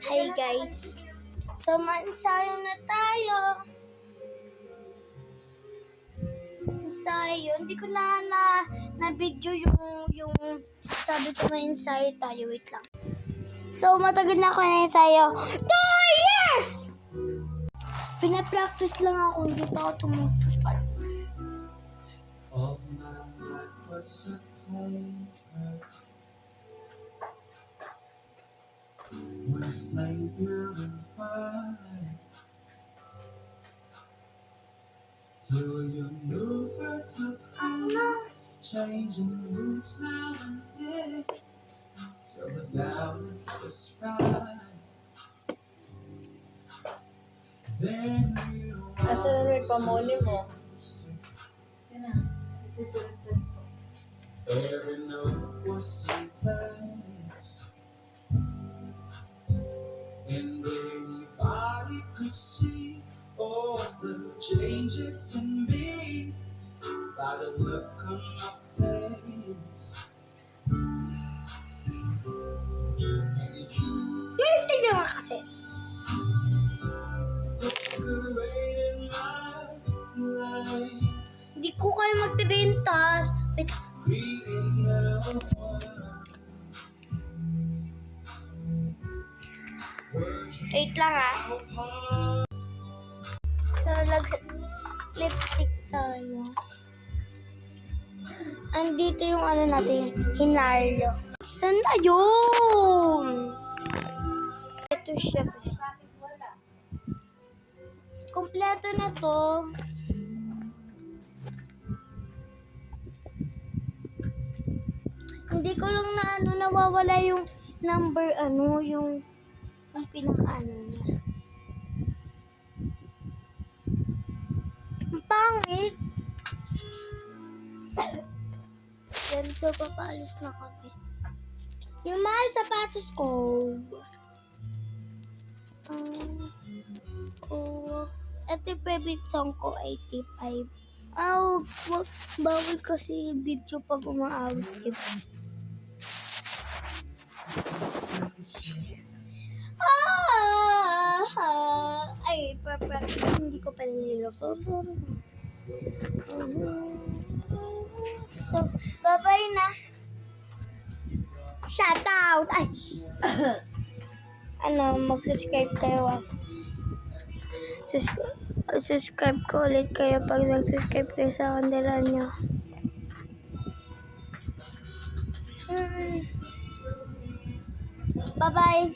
Hi guys. So mansayo na tayo. Ensayo. Hindi ko na video yung sabi ko na ensayo tayo. Wait lang. So matagal na ako na ensayo. 2 years! Pinapractice lang ako. Hindi pa ako tumutupad. All my life was a paper. Was laid purified till you knew birth of changing roots now and then till the balance was right. Then you Asa na may pamoli mo? every note was in place, and everybody could see all the changes in me by the look on my face. Hindi naman kasi. Decorated my life, Hindi ko kayo magpibintas. Wait. creating a world. Wait lang So, lipstick tayo. Andito yung ano natin, hinaryo. Saan na yun? Ito siya. Kompleto na to. Hindi ko lang nawawala yung number, yung pinaka-ano niya. Ang pangit. Yan, so papaalis na kami. Yung mga sapatos ko. Ito yung favorite song ko, 85. Bawal kasi video pag umaawit, diba? Ay, perfect. Hindi ko pala nilo. So, sorry. So, bye-bye na. Shout out! Ay! Mag-subscribe kayo. Subscribe ko ulit kayo pag nag-subscribe kayo sa kanila nyo. Bye-bye!